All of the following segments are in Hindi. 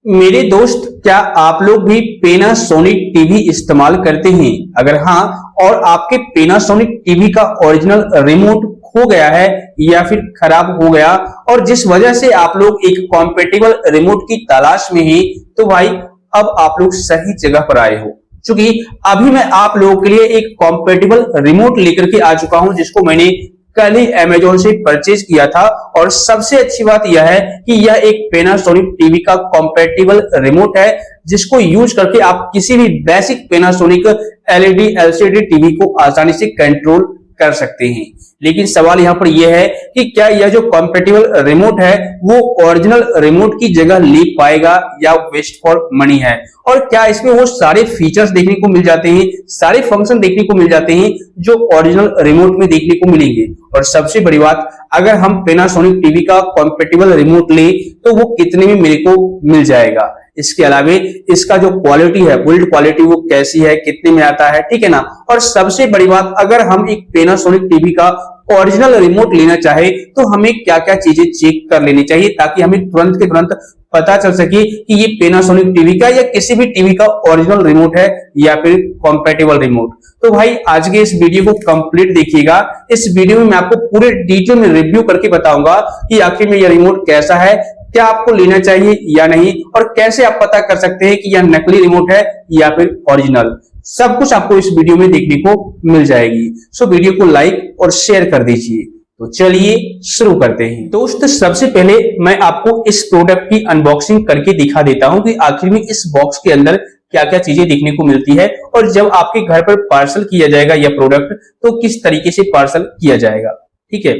मेरे दोस्त, क्या आप लोग भी पेनासोनिक टीवी इस्तेमाल करते हैं? अगर हाँ, और आपके पेनासोनिक टीवी का ओरिजिनल रिमोट खो गया है या फिर खराब हो गया और जिस वजह से आप लोग एक कॉम्पेटिबल रिमोट की तलाश में हैं, तो भाई अब आप लोग सही जगह पर आए हो। क्योंकि अभी मैं आप लोगों के लिए एक कॉम्पेटिबल रिमोट लेकर के आ चुका हूं, जिसको मैंने कल ही अमेजोन से परचेज किया था। और सबसे अच्छी बात यह है कि यह एक पेनासोनिक टीवी का कॉम्पेटिबल रिमोट है, जिसको यूज करके आप किसी भी basic Panasonic LED LCD TV को आसानी से कंट्रोल कर सकते हैं। लेकिन सवाल यहां पर यह है कि क्या यह जो कॉम्पेटिबल रिमोट है वो ओरिजिनल रिमोट की जगह ले पाएगा या वेस्ट फॉर मनी है, और क्या इसमें वो सारे फीचर्स देखने को मिल जाते हैं, सारे फंक्शन देखने को मिल जाते हैं जो ओरिजिनल रिमोट में देखने को मिलेंगे। और सबसे बड़ी बात, अगर हम पेनासोनिक टीवी का कॉम्पेटिबल रिमोट ले तो वो कितने में मेरे को मिल जाएगा। इसके अलावे इसका जो क्वालिटी है, बिल्ड क्वालिटी वो कैसी है, कितने में आता है, ठीक है ना। और सबसे बड़ी बात, अगर हम एक पेनासोनिक टीवी का ओरिजिनल रिमोट लेना चाहे तो हमें क्या क्या चीजें चेक कर लेनी चाहिए, ताकि हमें तुरंत के तुरंत पता चल सके कि ये पेनासोनिक टीवी का या किसी भी टीवी का ओरिजिनल रिमोट है या फिर कॉम्पेटिबल रिमोट। तो भाई आज के इस वीडियो को कंप्लीट देखिएगा। इस वीडियो में मैं आपको पूरे डिटेल में रिव्यू करके बताऊंगा कि आखिर में यह रिमोट कैसा है, क्या आपको लेना चाहिए या नहीं, और कैसे आप पता कर सकते हैं कि यह नकली रिमोट है या फिर ओरिजिनल। सब कुछ आपको इस वीडियो में देखने को मिल जाएगी। सो वीडियो को लाइक और शेयर कर दीजिए। तो चलिए शुरू करते हैं। दोस्त, सबसे पहले मैं आपको इस प्रोडक्ट की अनबॉक्सिंग करके दिखा देता हूं कि आखिर में इस बॉक्स के अंदर क्या क्या चीजें देखने को मिलती है, और जब आपके घर पर पार्सल किया जाएगा यह प्रोडक्ट तो किस तरीके से पार्सल किया जाएगा। ठीक है,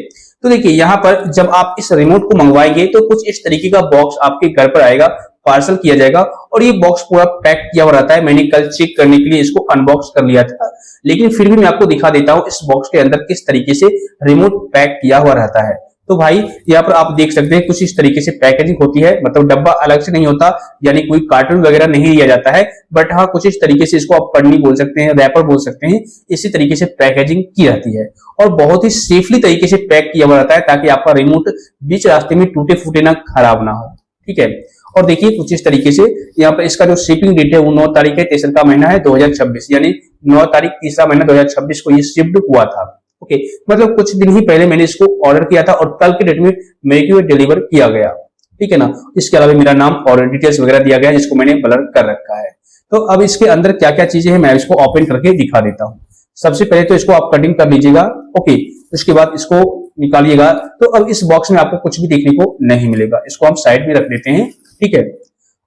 तो देखिए यहाँ पर जब आप इस रिमोट को मंगवाएंगे तो कुछ इस तरीके का बॉक्स आपके घर पर आएगा, पार्सल किया जाएगा, और ये बॉक्स पूरा पैक किया हुआ रहता है। मैंने कल चेक करने के लिए इसको अनबॉक्स कर लिया था, लेकिन फिर भी मैं आपको दिखा देता हूँ इस बॉक्स के अंदर किस तरीके से रिमोट पैक किया हुआ रहता है। तो भाई यहाँ पर आप देख सकते हैं कुछ इस तरीके से पैकेजिंग होती है, मतलब डब्बा अलग से नहीं होता, यानी कोई कार्टून वगैरह नहीं दिया जाता है, बट हाँ कुछ इस तरीके से इसको आप पन्नी बोल सकते हैं, रैपर बोल सकते हैं, इसी तरीके से पैकेजिंग की रहती है और बहुत ही सेफली तरीके से पैक किया हुआ रहता है, ताकि आपका रिमोट बीच रास्ते में टूटे फूटे ना, खराब ना हो। ठीक है, और देखिए कुछ इस तरीके से यहाँ पर इसका जो शिपिंग डेट है वो 9 तारीख है, तीसरा महीना है 2026, यानी 9 तारीख तीसरा महीना 2026 को ये शिप्ड हुआ था। ओके, मतलब कुछ दिन ही पहले मैंने इसको ऑर्डर किया था और कल के डेट में मेरे को डिलीवर किया गया। ठीक है ना। इसके अलावा मेरा नाम और डिटेल्स वगैरह दिया गया है, जिसको मैंने ब्लर कर रखा है। तो अब इसके अंदर क्या क्या चीजें हैं मैं इसको ओपन करके दिखा देता हूँ। सबसे पहले तो इसको आप कटिंग कर लीजिएगा। ओके, उसके बाद इसको निकालिएगा। तो अब इस बॉक्स में आपको कुछ भी देखने को नहीं मिलेगा, इसको हम साइड में रख देते हैं। ठीक है,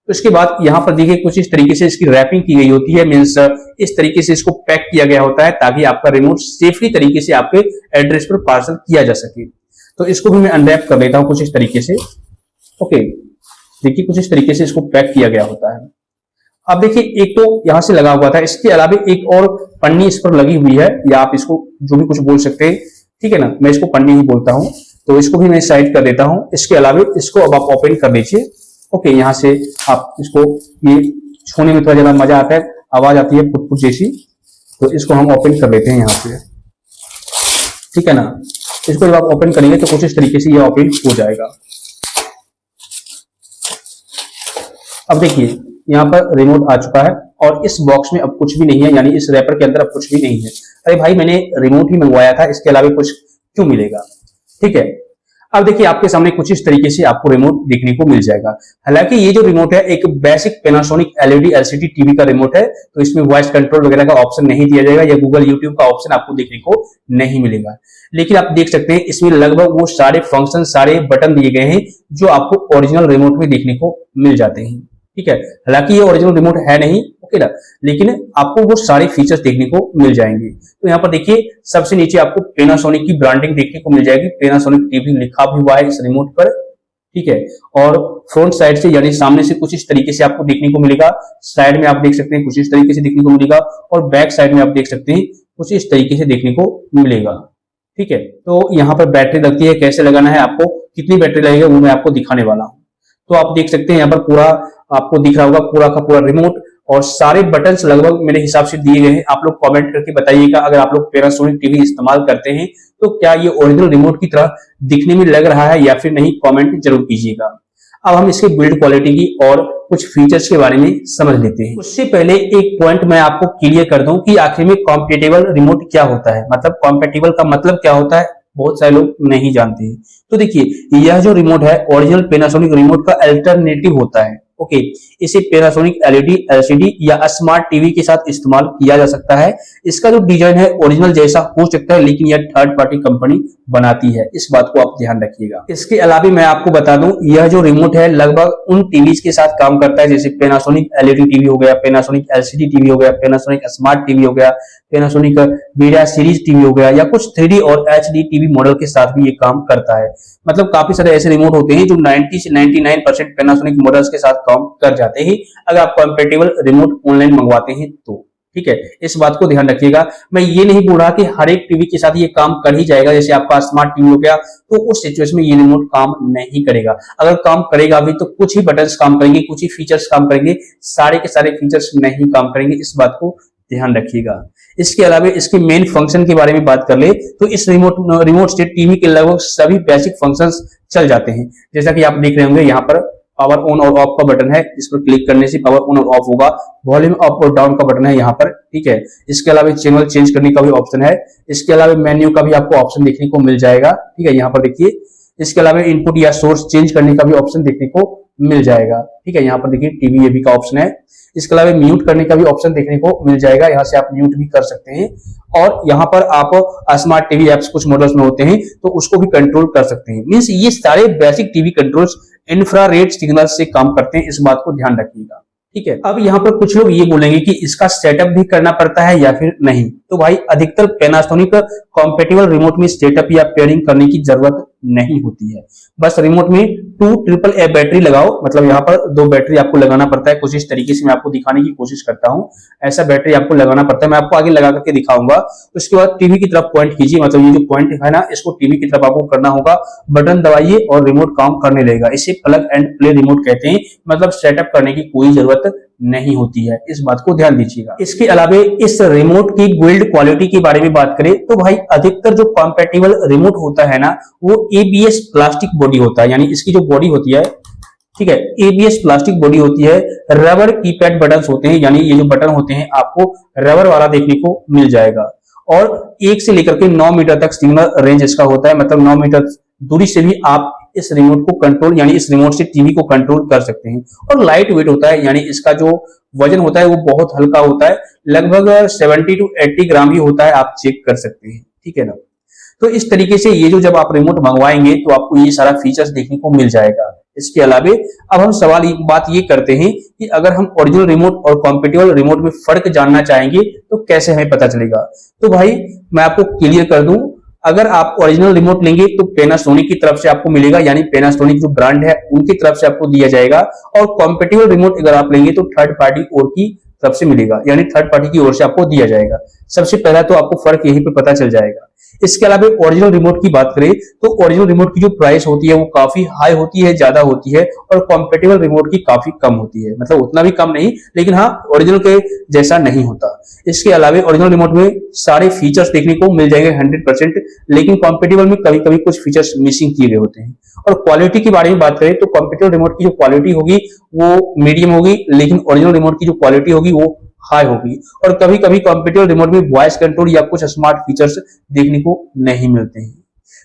उसके बाद यहाँ पर देखिए कुछ इस तरीके से इसकी रैपिंग की गई होती है, मींस इस तरीके से इसको पैक किया गया होता है, ताकि आपका रिमोट सेफली तरीके से आपके एड्रेस पर पार्सल किया जा सके। तो इसको भी मैं अनरैप कर देता हूँ कुछ इस तरीके से। ओके, देखिए कुछ इस तरीके से इसको पैक किया गया होता है। अब देखिए एक तो यहाँ से लगा हुआ था, इसके अलावा एक और पन्नी इस पर लगी हुई है, या आप इसको जो भी कुछ बोल सकते हैं। ठीक है ना, मैं इसको पन्नी ही बोलता हूँ, तो इसको भी मैं साइड कर देता हूँ। इसके अलावा इसको अब आप ओपन कर दीजिए। ओके, यहाँ से आप इसको, ये छूने में थोड़ा ज्यादा मजा आता है, आवाज आती है फुट फुट जैसी, तो इसको हम ओपन कर लेते हैं यहाँ से। ठीक है ना, इसको जब आप ओपन करेंगे तो कुछ इस तरीके से ये ओपन हो जाएगा। अब देखिए यहाँ पर रिमोट आ चुका है और इस बॉक्स में अब कुछ भी नहीं है, यानी इस रैपर के अंदर अब कुछ भी नहीं है। अरे भाई मैंने रिमोट ही मंगवाया था, इसके अलावा कुछ क्यों मिलेगा। ठीक है, अब देखिए आपके सामने कुछ इस तरीके से आपको रिमोट देखने को मिल जाएगा। हालांकि ये जो रिमोट है एक basic Panasonic LED LCD TV का रिमोट है, तो इसमें वॉइस कंट्रोल वगैरह का ऑप्शन नहीं दिया जाएगा, या गूगल यूट्यूब का ऑप्शन आपको देखने को नहीं मिलेगा। लेकिन आप देख सकते हैं इसमें लगभग वो सारे फंक्शन, सारे बटन दिए गए हैं जो आपको ओरिजिनल रिमोट में देखने को मिल जाते हैं। ठीक है, हालांकि ये ओरिजिनल रिमोट है नहीं, ओके ना, लेकिन आपको वो सारे फीचर्स देखने को मिल जाएंगे। तो यहाँ पर देखिए सबसे नीचे आपको पेनासोनिक की ब्रांडिंग देखने को मिल जाएगी, पेनासोनिक टीवी लिखा भी हुआ है इस रिमोट पर। ठीक है, और फ्रंट साइड से यानी सामने से कुछ इस तरीके से आपको देखने को मिलेगा, साइड में आप देख सकते हैं कुछ इस तरीके से देखने को मिलेगा, और बैक साइड में आप देख सकते हैं कुछ इस तरीके से देखने को मिलेगा। ठीक है, तो यहाँ पर बैटरी लगती है, कैसे लगाना है, आपको कितनी बैटरी लगेगा वो मैं आपको दिखाने वाला हूँ। तो आप देख सकते हैं यहाँ पर पूरा आपको दिख रहा होगा पूरा का पूरा रिमोट, और सारे बटन्स लगभग मेरे हिसाब से दिए गए हैं। आप लोग कमेंट करके बताइएगा, अगर आप लोग पैनासोनिक टीवी इस्तेमाल करते हैं तो क्या ये ओरिजिनल रिमोट की तरह दिखने में लग रहा है या फिर नहीं, कमेंट जरूर कीजिएगा। अब हम इसके बिल्ड क्वालिटी की और कुछ फीचर्स के बारे में समझ लेते हैं। उससे पहले एक पॉइंट मैं आपको क्लियर कर दूं कि आखिर में कॉम्पैटिबल रिमोट क्या होता है, मतलब कॉम्पैटिबल का मतलब क्या होता है, बहुत सारे लोग नहीं जानते हैं। तो देखिए, यह जो रिमोट है ओरिजिनल पैनासोनिक रिमोट का अल्टरनेटिव होता है। ओके, इसे पैनासोनिक एलईडी, एलसीडी या स्मार्ट टीवी के साथ इस्तेमाल किया जा सकता है। इसका जो डिजाइन है ओरिजिनल जैसा हो सकता है, लेकिन यह थर्ड पार्टी कंपनी बनाती है, इस बात को आप ध्यान रखिएगा। इसके अलावा मैं आपको बता दूं, यह जो रिमोट है लगभग उन टीवी के साथ काम करता है जैसे पैनासोनिक एलईडी टीवी हो गया, पैनासोनिक एलसीडी टीवी हो गया, पैनासोनिक स्मार्ट टीवी हो गया, पैनासोनिक मीडिया सीरीज टीवी हो गया, या कुछ 3D और HD टीवी मॉडल के साथ भी ये काम करता है। मतलब काफी सारे ऐसे रिमोट होते हैं जो 90 से 99% पैनासोनिक मॉडल्स के साथ काम कर जाते हैं, अगर आप कंपैटिबल रिमोट ऑनलाइन मंगवाते हैं तो। ठीक है, इस बात को ध्यान रखिएगा। मैं ये नहीं बोल रहा कि हर एक टीवी के साथ ये काम कर ही जाएगा, जैसे आपका स्मार्ट टीवी हो गया तो उस सिचुएशन में ये रिमोट काम नहीं करेगा। अगर काम करेगा भी तो कुछ ही बटन्स काम करेंगे, कुछ ही फीचर्स काम करेंगे, सारे के सारे फीचर्स नहीं काम करेंगे, इस बात को ध्यान रखिएगा। इसके अलावा इसके मेन फंक्शन के बारे में बात कर ले तो इस रिमोट से टीवी के लगभग सभी बेसिक फंक्शंस चल जाते हैं। जैसा कि आप देख रहे होंगे, यहाँ पर पावर ऑन और ऑफ का बटन है, इस पर क्लिक करने से पावर ऑन और ऑफ होगा। वॉल्यूम अप और डाउन का बटन है यहाँ पर। ठीक है, इसके अलावा चैनल चेंज करने का भी ऑप्शन है। इसके अलावा मेन्यू का भी आपको ऑप्शन देखने को मिल जाएगा। ठीक है, यहाँ पर देखिए। इसके अलावा इनपुट या सोर्स चेंज करने का भी ऑप्शन देखने को मिल जाएगा। ठीक है, यहाँ पर देखिए टीवी एबी का ऑप्शन है। इसके अलावा म्यूट करने का भी ऑप्शन देखने को मिल जाएगा, यहाँ से आप म्यूट भी कर सकते हैं। और यहाँ पर आप स्मार्ट टीवी एप्स कुछ मॉडल्स में होते हैं तो उसको भी कंट्रोल कर सकते हैं। मींस ये सारे basic TV controls infrared signal से काम करते हैं, इस बात को ध्यान रखिएगा। ठीक है, अब यहाँ पर कुछ लोग ये बोलेंगे कि इसका सेटअप भी करना पड़ता है या फिर नहीं। तो भाई अधिकतर पैनासोनिक कॉम्पैटिबल रिमोट में सेटअप या पेयरिंग करने की जरूरत नहीं होती है। बस रिमोट में 2 AAA बैटरी लगाओ, मतलब यहाँ पर 2 बैटरी आपको लगाना पड़ता है। कुछ इस तरीके से मैं आपको दिखाने की कोशिश करता हूँ, ऐसा बैटरी आपको लगाना पड़ता है। मैं आपको आगे लगा करके दिखाऊंगा। उसके बाद टीवी की तरफ पॉइंट कीजिए, मतलब ये जो पॉइंट है ना, इसको टीवी की तरफ आपको करना होगा। बटन दबाइए और रिमोट काम करने लगेगा। इसे प्लग एंड प्ले रिमोट कहते हैं, मतलब सेटअप करने की कोई जरूरत नहीं होती है, इस बात को ध्यान दीजिएगा। इसके अलावा इस रिमोट की बिल्ड क्वालिटी के बारे में बात करें तो भाई अधिकतर जो कॉम्पैटिबल रिमोट होता है ना, वो ABS प्लास्टिक बॉडी होता है। यानी इसकी जो बॉडी होती है, ठीक है, ABS प्लास्टिक बॉडी होती है। रबर कीपैड बटन होते हैं, यानी ये जो बटन होते हैं आपको रबर वाला देखने को मिल जाएगा। और 1 से लेकर के 9 मीटर तक सिग्नल रेंज इसका होता है, मतलब 9 मीटर दूरी से भी आप इस रिमोट को कंट्रोल, यानी इस रिमोट से टीवी को कंट्रोल कर सकते हैं। और लाइट वेट होता है, यानी इसका जो वजन होता है वो बहुत हल्का होता है, लगभग 70 to 80 ग्राम ही होता है, आप चेक कर सकते हैं। ठीक है ना, तो इस तरीके से ये जो जब आप रिमोट मंगवाएंगे तो आपको ये सारा फीचर्स देखने को मिल जाएगा। इसके अलावा अब हम सवाल एक बात ये करते हैं कि अगर हम ओरिजिनल रिमोट और कॉम्पैटिबल रिमोट में फर्क जानना चाहेंगे तो कैसे हमें पता चलेगा। तो भाई मैं आपको क्लियर कर दूं, अगर आप ओरिजिनल रिमोट लेंगे तो पैनासोनिक की तरफ से आपको मिलेगा, यानी पैनासोनिक जो ब्रांड है उनकी तरफ से आपको दिया जाएगा। और कॉम्पैटिबल रिमोट अगर आप लेंगे तो थर्ड पार्टी और की तरफ से मिलेगा, यानी थर्ड पार्टी की ओर से आपको दिया जाएगा। सबसे पहला तो आपको फर्क यहीं पर पता चल जाएगा। इसके अलावा ओरिजिनल रिमोट की बात करें तो ओरिजिनल रिमोट की जो प्राइस होती है वो काफी हाई होती है, ज्यादा होती है, और कॉम्पैटिबल रिमोट की काफी कम होती है, मतलब उतना भी कम नहीं, लेकिन हाँ ओरिजिनल के जैसा नहीं होता। इसके अलावा ओरिजिनल रिमोट में सारे फीचर्स देखने को मिल जाएंगे 100%, लेकिन कॉम्पैटिबल में कभी कभी कुछ फीचर्स मिसिंग किए गए होते हैं। और क्वालिटी के बारे में बात करें तो कॉम्पैटिबल रिमोट की जो क्वालिटी होगी वो मीडियम होगी, लेकिन ओरिजिनल रिमोट की जो क्वालिटी होगी वो हाई होगी। और कभी कभी कॉम्पैटिबल रिमोट में वॉइस कंट्रोल या कुछ स्मार्ट फीचर्स देखने को नहीं मिलते हैं।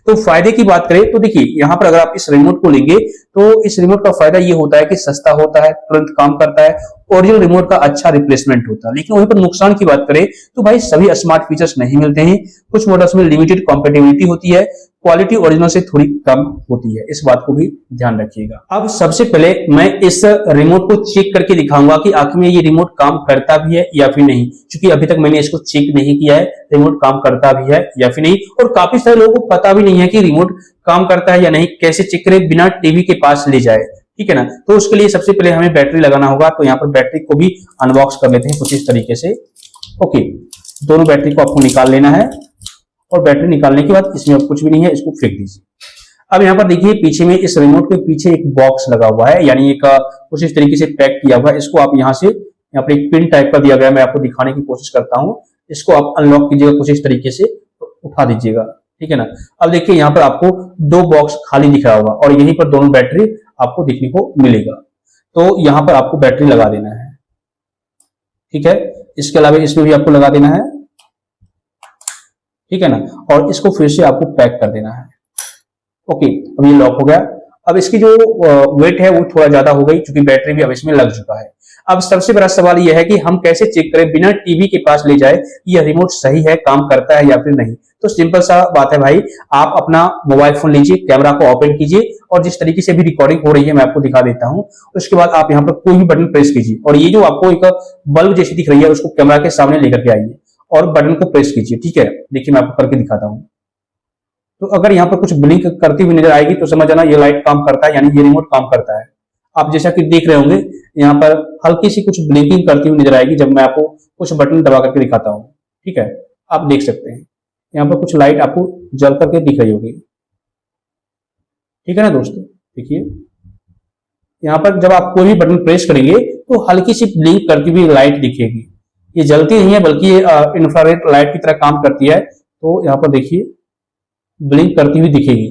तो फायदे की बात करें तो देखिए, यहाँ पर अगर आप इस रिमोट को लेंगे तो इस रिमोट का फायदा ये होता है कि सस्ता होता है, तुरंत काम करता है, ओरिजिनल रिमोट का अच्छा रिप्लेसमेंट होता है। लेकिन वहीं पर नुकसान की बात करें तो भाई सभी स्मार्ट फीचर्स नहीं मिलते हैं, कुछ मॉडल्स में लिमिटेड कॉम्पैटिबिलिटी होती है, क्वालिटी ओरिजिनल से थोड़ी कम होती है, इस बात को भी ध्यान रखिएगा। अब सबसे पहले मैं इस रिमोट को चेक करके दिखाऊंगा कि आखिर में ये रिमोट काम करता भी है या फिर नहीं, क्योंकि अभी तक मैंने इसको चेक नहीं किया है रिमोट काम करता भी है या फिर नहीं। और काफी सारे लोगों को पता भी नहीं है कि रिमोट काम करता है या नहीं, कैसे चेक करें बिना टीवी के पास ले जाए। ठीक है ना, तो उसके लिए सबसे पहले हमें बैटरी लगाना होगा। तो यहाँ पर बैटरी को भी अनबॉक्स कर लेते हैं कुछ इस तरीके से। ओके, दोनों बैटरी को आपको निकाल लेना है, और बैटरी निकालने के बाद इसमें अब कुछ भी नहीं है, इसको फेंक दीजिए। अब यहाँ पर देखिए पीछे में इस रिमोट के पीछे एक बॉक्स लगा हुआ है, यानी एक कुछ इस तरीके से पैक किया हुआ है। इसको आप यहाँ से, यहाँ पर एक पिन टाइप का दिया गया है, मैं आपको दिखाने की कोशिश करता हूँ। इसको आप अनलॉक कीजिएगा कुछ इस तरीके से, उठा दीजिएगा। ठीक है ना, अब देखिए यहाँ पर आपको 2 बॉक्स खाली दिख रहा होगा और यहीं पर दोनों बैटरी आपको देखने को मिलेगा। तो यहाँ पर आपको बैटरी लगा देना है, ठीक है। इसके अलावा इसमें भी आपको लगा देना है, ठीक है ना, और इसको फिर से आपको पैक कर देना है। ओके, अब ये लॉक हो गया। अब इसकी जो वेट है वो थोड़ा ज्यादा हो गई क्योंकि बैटरी भी अब इसमें लग चुका है। अब सबसे बड़ा सवाल यह है कि हम कैसे चेक करें बिना टीवी के पास ले जाए यह रिमोट सही है, काम करता है या फिर नहीं। तो सिंपल सा बात है भाई, आप अपना मोबाइल फोन लीजिए, कैमरा को ओपन कीजिए और जिस तरीके से भी रिकॉर्डिंग हो रही है मैं आपको दिखा देता हूं। उसके बाद आप यहाँ पर कोई भी बटन प्रेस कीजिए और ये जो आपको एक बल्ब जैसी दिख रही है उसको कैमरा के सामने लेकर के आइए और बटन को प्रेस कीजिए, ठीक है। देखिए मैं आपको करके दिखाता हूँ। तो अगर यहाँ पर कुछ ब्लिंक करती हुई नजर आएगी तो समझ आना ये लाइट काम करता है, यानी ये रिमोट काम करता है। आप जैसा कि देख रहे होंगे यहाँ पर हल्की सी कुछ ब्लिंकिंग करती हुई नजर आएगी जब मैं आपको कुछ बटन दबा करके दिखाता हूँ, ठीक है। आप देख सकते हैं यहाँ पर कुछ लाइट आपको जल करके दिख रही होगी, ठीक है ना दोस्तों। देखिए यहाँ पर जब आप कोई भी बटन प्रेस करेंगे तो हल्की सी ब्लिंक करती हुई लाइट दिखेगी। ये जलती नहीं है बल्कि ये इंफ्रारेड लाइट की तरह काम करती है। तो यहाँ पर देखिए ब्लिंक करती हुई दिखेगी।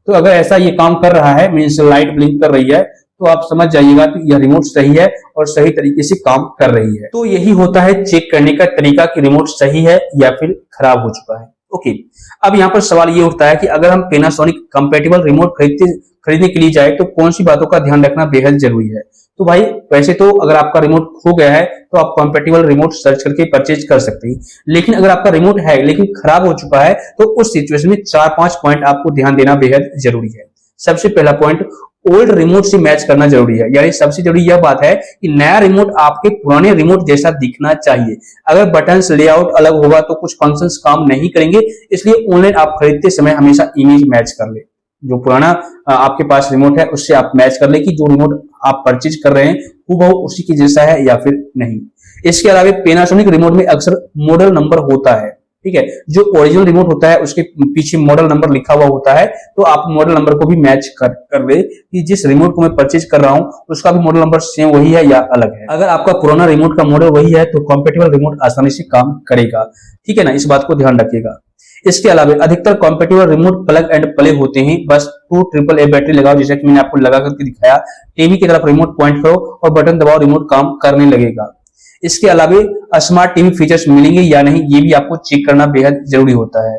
तो अगर ऐसा ये काम कर रहा है, मीन्स लाइट ब्लिंक कर रही है, तो आप समझ जाइएगा कि यह रिमोट सही है और सही तरीके से काम कर रही है। तो यही होता है चेक करने का तरीका कि रिमोट सही है या फिर खराब हो चुका है। ओके, अब यहाँ पर सवाल ये उठता है कि अगर हम पैनासोनिक कंपैटिबल रिमोट खरीदने के लिए जाए तो कौन सी बातों का ध्यान रखना बेहद जरूरी है। तो भाई वैसे तो अगर आपका रिमोट खो गया है तो आप कंपैटिबल रिमोट सर्च करके परचेज कर सकते हैं, लेकिन अगर आपका रिमोट है लेकिन खराब हो चुका है तो उस सिचुएशन में 4-5 पॉइंट आपको ध्यान देना बेहद जरूरी है। सबसे पहला पॉइंट, ओल्ड रिमोट से मैच करना जरूरी है, यानी सबसे जरूरी यह बात है कि नया रिमोट आपके पुराने रिमोट जैसा दिखना चाहिए। अगर बटन्स लेआउट अलग होगा तो कुछ फंक्शंस काम नहीं करेंगे, इसलिए ऑनलाइन आप खरीदते समय हमेशा इमेज मैच कर ले। जो पुराना आपके पास रिमोट है उससे आप मैच कर ले कि जो रिमोट आप परचेज कर रहे हैं वो उसी की जैसा है या फिर नहीं। इसके अलावा पैनासोनिक रिमोट में अक्सर मॉडल नंबर होता है, ठीक है। जो ओरिजिनल रिमोट होता है उसके पीछे मॉडल नंबर लिखा हुआ होता है, तो आप मॉडल नंबर को भी मैच कर ले कि जिस रिमोट को मैं परचेज कर रहा हूं उसका भी मॉडल नंबर सेम वही है या अलग है। अगर आपका पुराना रिमोट का मॉडल वही है तो कंपैटिबल रिमोट आसानी से काम करेगा, ठीक है ना, इस बात को ध्यान रखिएगा। इसके अलावा अधिकतर compatible remote plug and play होते हैं, बस 2 AAA बैटरी लगाओ, जैसा कि मैंने आपको लगा करके दिखाया। टीवी की तरफ रिमोट पॉइंट करो और बटन दबाओ, रिमोट काम करने लगेगा। इसके अलावा स्मार्ट टीवी फीचर्स मिलेंगे या नहीं ये भी आपको चेक करना बेहद जरूरी होता है,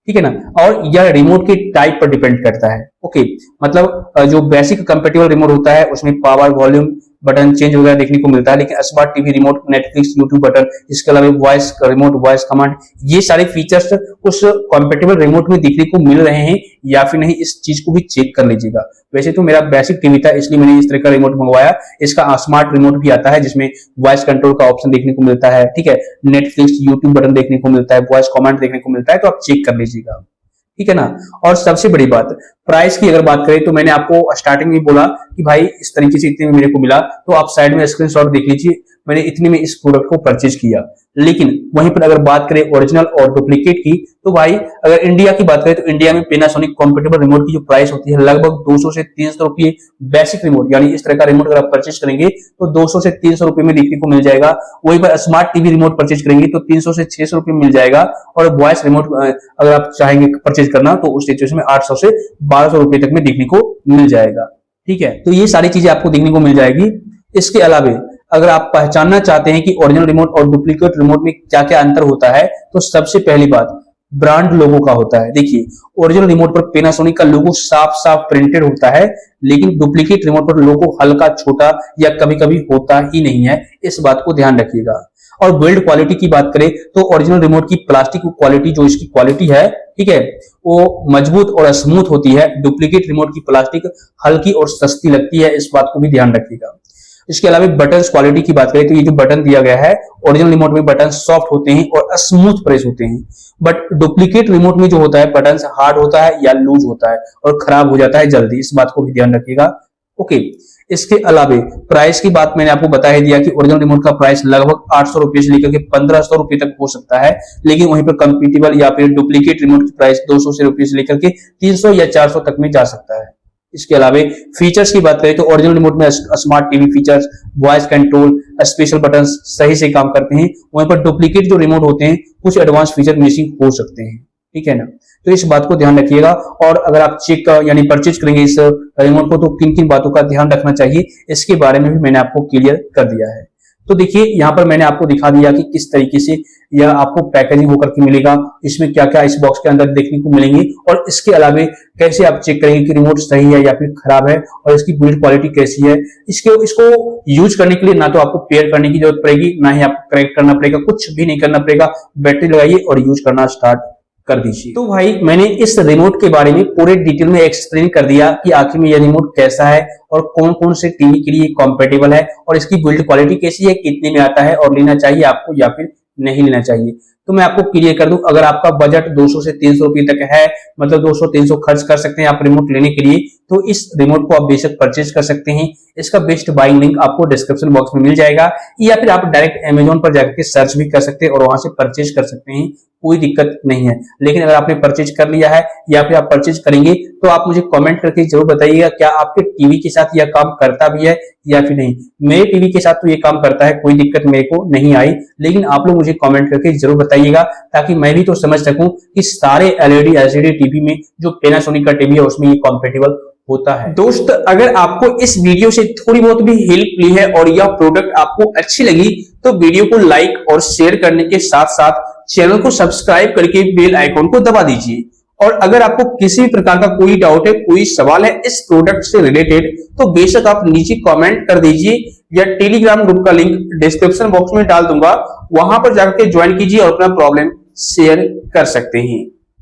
ठीक है ना, और यह रिमोट के टाइप पर डिपेंड करता है। ओके, मतलब जो बेसिक कंपैटिबल रिमोट होता है उसमें पावर, वॉल्यूम, बटन चेंज वगैरह देखने को मिलता है, लेकिन smart TV remote, Netflix, YouTube button, इसके अलावा वॉइस रिमोट, वॉइस कमांड, ये सारे फीचर्स उस कंपैटिबल रिमोट में देखने को मिल रहे हैं या फिर नहीं, इस चीज को भी चेक कर लीजिएगा। वैसे तो मेरा बेसिक टीवी था इसलिए मैंने इस तरह का रिमोट मंगवाया। इसका स्मार्ट रिमोट भी आता है जिसमें वॉइस कंट्रोल का ऑप्शन देखने को मिलता है, ठीक है, नेटफ्लिक्स, यूट्यूब बटन देखने को मिलता है, वॉइस कमांड देखने को मिलता है, तो आप चेक कर लीजिएगा, ठीक है ना। और सबसे बड़ी बात, प्राइस की अगर बात करें तो मैंने आपको स्टार्टिंग में बोला कि भाई इस तरीके से इतने में मेरे को मिला, तो आप साइड में स्क्रीनशॉट देख लीजिए, मैंने इतने में इस प्रोडक्ट को परचेज किया। लेकिन वहीं पर अगर बात करें ओरिजिनल और डुप्लीकेट की, तो भाई अगर इंडिया की बात करें तो इंडिया में पैनासोनिक कंपैटिबल रिमोट की जो प्राइस होती है लगभग 200 से 300 रुपये बेसिक रिमोट, यानी इस तरह का रिमोट अगर आप परचेज करेंगे तो 200 से 300 रुपए में देखने को मिल जाएगा। वहीं पर स्मार्ट टीवी रिमोट परचेज करेंगे तो 300 से 600 रुपए मिल जाएगा। और वॉइस रिमोट अगर आप चाहेंगे परचेज करना तो उस सिचुएशन में 800 से 1200 रुपए तक में देखने को मिल जाएगा, ठीक है। तो ये सारी चीजें आपको देखने को मिल जाएगी। इसके अलावा अगर आप पहचानना चाहते हैं कि ओरिजिनल रिमोट और डुप्लीकेट रिमोट में क्या क्या अंतर होता है, तो सबसे पहली बात ब्रांड लोगो का होता है। देखिए ओरिजिनल रिमोट पर पैनासोनिक का लोगो साफ साफ प्रिंटेड होता है, लेकिन डुप्लीकेट रिमोट पर लोगो हल्का छोटा या कभी कभी होता ही नहीं है, इस बात को ध्यान रखिएगा। और बिल्ड क्वालिटी की बात करें तो ओरिजिनल रिमोट की प्लास्टिक क्वालिटी, जो इसकी क्वालिटी है, ठीक है, वो मजबूत और स्मूथ होती है। डुप्लीकेट रिमोट की प्लास्टिक हल्की और सस्ती लगती है, इस बात को भी ध्यान रखिएगा। इसके अलावा बटन क्वालिटी की बात करें तो ये जो बटन दिया गया है ओरिजिनल रिमोट में बटन सॉफ्ट होते हैं और स्मूथ प्रेस होते हैं, बट डुप्लीकेट रिमोट में जो होता है बटन हार्ड होता है या लूज होता है और खराब हो जाता है जल्दी, इस बात को भी ध्यान रखिएगा। ओके, इसके अलावा प्राइस की बात मैंने आपको बता ही दिया कि ओरिजिनल रिमोट का प्राइस लगभग 800 रुपए से लेकर के 1500 रुपए तक हो सकता है, लेकिन वहीं पर कंपैटिबल या फिर डुप्लीकेट रिमोट की प्राइस 200 रुपए से लेकर के 300 या 400 तक में जा सकता है। इसके अलावा फीचर्स की बात करें तो ओरिजिनल रिमोट में smart TV features, voice control, special button सही से काम करते हैं। वहीं पर डुप्लीकेट जो रिमोट होते हैं कुछ एडवांस फीचर मिसिंग हो सकते हैं, ठीक है ना। तो इस बात को ध्यान रखिएगा। और अगर आप चेक यानी परचेज करेंगे इस रिमोट को, तो किन किन बातों का ध्यान रखना चाहिए इसके बारे में भी मैंने आपको क्लियर कर दिया है। तो देखिए यहाँ पर मैंने आपको दिखा दिया कि किस तरीके से यह आपको पैकेजिंग होकर के मिलेगा, इसमें क्या क्या इस बॉक्स के अंदर देखने को मिलेंगे, और इसके अलावा कैसे आप चेक करेंगे कि रिमोट सही है या फिर खराब है, और इसकी बिल्ड क्वालिटी कैसी है। इसको यूज करने के लिए ना तो आपको पेयर करने की जरूरत पड़ेगी, ना ही आपको कनेक्ट करना पड़ेगा, कुछ भी नहीं करना पड़ेगा। बैटरी लगाइए और यूज करना स्टार्ट कर दीजिए। तो भाई मैंने इस रिमोट के बारे में पूरे डिटेल में एक्सप्लेन कर दिया कि आखिर में यह रिमोट कैसा है और कौन कौन से टीवी के लिए कॉम्पेटेबल है, और इसकी बिल्ड क्वालिटी कैसी है, कितने में आता है, और लेना चाहिए आपको या फिर नहीं लेना चाहिए। तो मैं आपको क्लियर कर दूं, अगर आपका बजट 200 से 300 रुपए तक है, मतलब 200-300 खर्च कर सकते हैं आप रिमोट लेने के लिए, तो इस रिमोट को आप बेशक परचेज कर सकते हैं। इसका बेस्ट बाइंग लिंक आपको डिस्क्रिप्शन बॉक्स में मिल जाएगा, या फिर आप डायरेक्ट अमेजोन पर जाकर के सर्च भी कर सकते हैं और वहां से परचेज कर सकते हैं, कोई दिक्कत नहीं है। लेकिन अगर आपने परचेज कर लिया है या फिर आप परचेज करेंगे, तो आप मुझे कमेंट करके जरूर बताइएगा क्या आपके टीवी के साथ यह काम करता भी है या फिर नहीं। मेरे टीवी के साथ तो ये काम करता है, कोई दिक्कत मेरे को नहीं आई, लेकिन आप लोग मुझे कमेंट करके जरूर बताइएगा, ताकि मैं भी तो समझ सकूं कि सारे एलईडी एलसीडी टीवी में जो पैनासोनिक का टीवी है उसमें ये कॉम्पेटेबल होता है। दोस्त, अगर आपको इस वीडियो से थोड़ी बहुत भी हेल्प ली है और यह प्रोडक्ट आपको अच्छी लगी, तो वीडियो को लाइक और शेयर करने के साथ साथ चैनल को सब्सक्राइब करके बेल आइकॉन को दबा दीजिए। और अगर आपको किसी भी प्रकार का कोई डाउट है, कोई सवाल है इस प्रोडक्ट से रिलेटेड, तो बेशक आप नीचे कमेंट कर दीजिए, या टेलीग्राम ग्रुप का लिंक डिस्क्रिप्शन बॉक्स में डाल दूंगा, वहां पर जाकर ज्वाइन कीजिए और अपना प्रॉब्लम शेयर कर सकते हैं।